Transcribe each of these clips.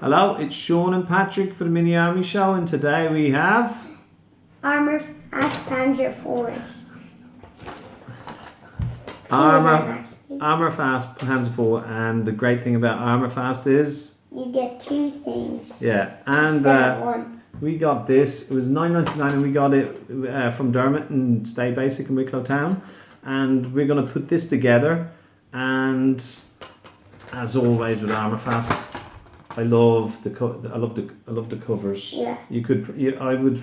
Hello, it's Sean and Patrick for the Mini Army Show, and today we have Armourfast Panzer IVs. Armourfast Panzer IV, and the great thing about Armourfast is you get two things. Yeah, and one. we got this. It was $9.99, and we got it from Dermot and Stay Basic in Wicklow Town, and we're going to put this together. And as always with Armourfast, I love the covers. Yeah. I would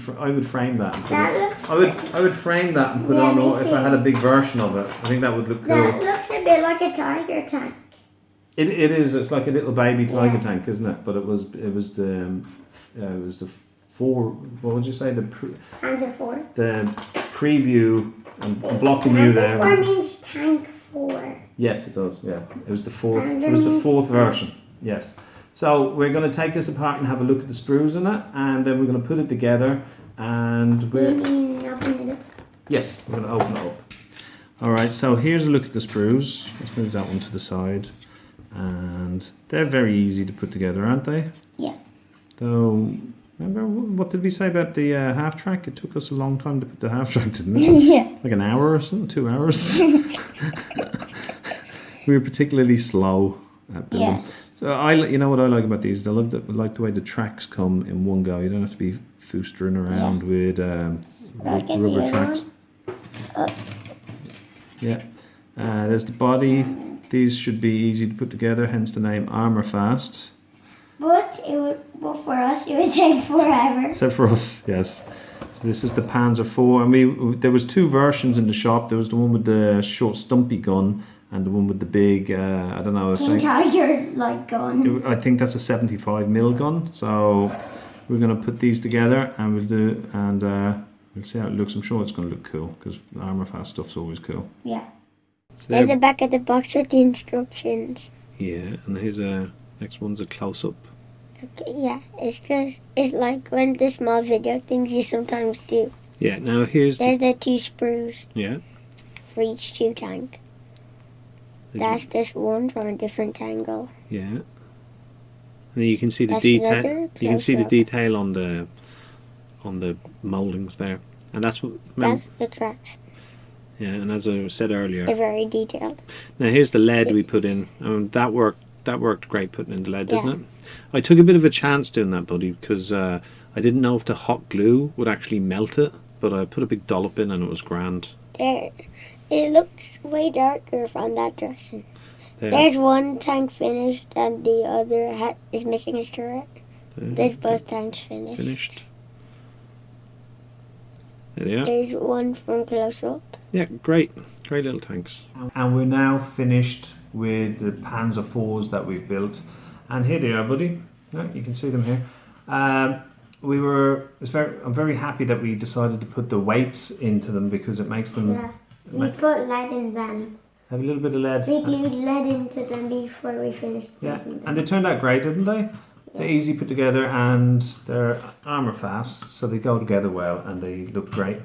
frame that. I would frame that and put it Yeah, on me if I had a big version of it. I think that would look cool. That looks a bit like a tiger tank. It is. It's like a little baby tiger tank, isn't it? But it was the four. What would you say? Panzer IV. The preview. I'm blocking you there. Panzer IV means tank 4. Yes, it does. Yeah, it was the fourth. It was the fourth version. Yes. So we're going to take this apart and have a look at the sprues in it, and then we're going to put it together. And You mean open it up? Yes, we're going to open it up. All right. So here's a look at the sprues. Let's move that one to the side. And they're very easy to put together, aren't they? Yeah. Though, remember, what did we say about the half track? It took us a long time to put the half track, didn't it? Yeah. Like an hour or something, 2 hours. We were particularly slow at building. Yes. So you know what I like about these? I like the way the tracks come in one go. You don't have to be foostering around with rubber tracks. Yeah. There's the body. These should be easy to put together, hence the name Armourfast. But for us, it would take forever. So for us, yes. So this is the Panzer IV, and there was two versions in the shop. There was the one with the short stumpy gun, and the one with the big, I don't know. King Tiger like gun. I think that's a 75mm gun. So we're going to put these together, and we'll see how it looks. I'm sure it's going to look cool because Armourfast stuff's always cool. Yeah. So There's the back of the box with the instructions. Yeah, and here's next one's a close up. Okay, yeah, it's like one of the small video things you sometimes do. Yeah. Now there's the two sprues. Yeah. For each two tank. That's just one from a different angle. Yeah. And then you can see the detail. You can see the detail on the mouldings there, and that's the tracks. Yeah, and as I said earlier, they're very detailed. Now here's the lead we put in. That worked great putting in the lead, didn't it? I took a bit of a chance doing that, buddy, because I didn't know if the hot glue would actually melt it, but I put a big dollop in and it was grand. It looks way darker from that direction. There's one tank finished and the other is missing his turret. There's both tanks finished. There they are. There's one from close up. Yeah, great little tanks. And we're now finished with the Panzer IVs that we've built. And here they are, buddy. Yeah, you can see them here. I'm very happy that we decided to put the weights into them because it makes them... Yeah, we put lead in them. Have a little bit of lead. We glued lead into them before we finished making them. And they turned out great, didn't they? Yeah. They're easy put together and they're Armourfast, so they go together well and they look great.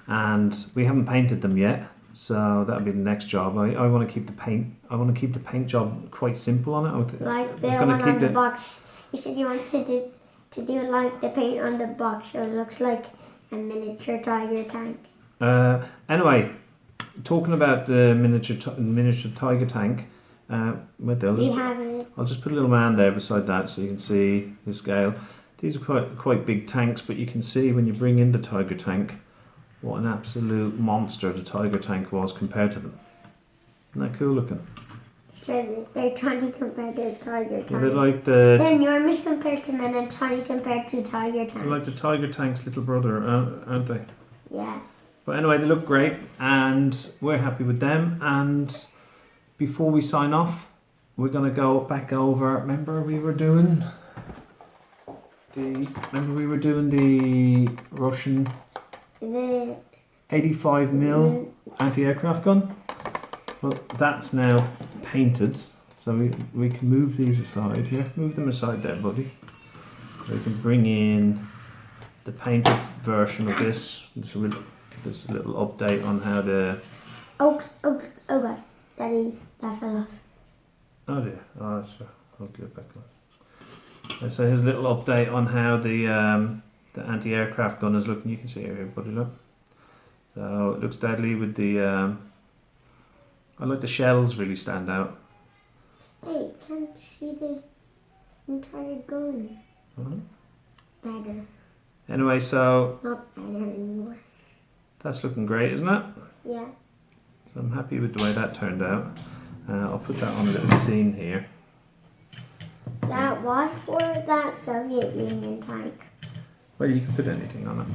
And we haven't painted them yet, so that'll be the next job. I want to keep the paint. I want to keep the paint job quite simple on it. Like the one on the box. You said you wanted to do like the paint on the box, so it looks like a miniature tiger tank. Anyway, talking about the miniature tiger tank. I'll just put a little man there beside that so you can see the scale. These are quite big tanks, but you can see when you bring in the tiger tank what an absolute monster the tiger tank was compared to them. Isn't that cool looking? So they're tiny compared to the tiger tank. They're enormous compared to men and tiny compared to tiger tanks. They're like the tiger tank's little brother, aren't they? Yeah. But anyway, they look great and we're happy with them. And before we sign off, we're going to go back over. Remember we were doing the Russian 85mm anti-aircraft gun? Well, that's now painted, so we can move these aside here. Move them aside there, buddy. So we can bring in the painted version of this. There's a little update on how the... Oh God, Daddy, that fell off. Oh dear, oh that's right. I'll get it back on. So here's a little update on how the anti-aircraft gun is looking. You can see it here, buddy, look. So it looks deadly with the, I like the shells really stand out. Hey, can't see the entire gun. Better. Anyway, so Not better anymore. that's looking great, isn't it? Yeah. So I'm happy with the way that turned out. I'll put that on a little scene here. That was for that Soviet Union tank. Well, you can put anything on it.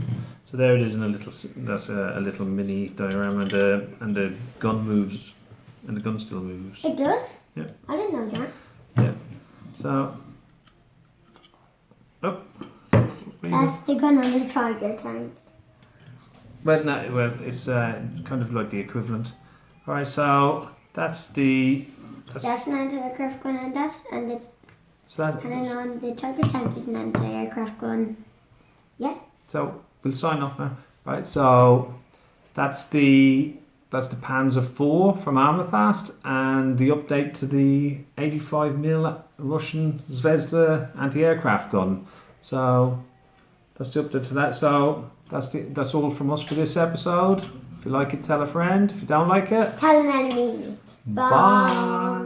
So there it is in a little. That's a little mini diorama, and the gun moves, and the gun still moves. It does? Yeah. I didn't know that. Yeah. So. Oh. That's the gun on the Tiger tank. Well, no. Well, it's kind of like the equivalent. All right. So that's the. That's an anti-aircraft gun, and then on the Tiger tank is an anti-aircraft gun. Yeah. So we'll sign off now. Right. So that's the Panzer IV from Armourfast, and the update to the 85mm Russian Zvezda anti-aircraft gun. So that's the update to that. So that's all from us for this episode. If you like it, tell a friend. If you don't like it, Tell an enemy. Bye. Bye.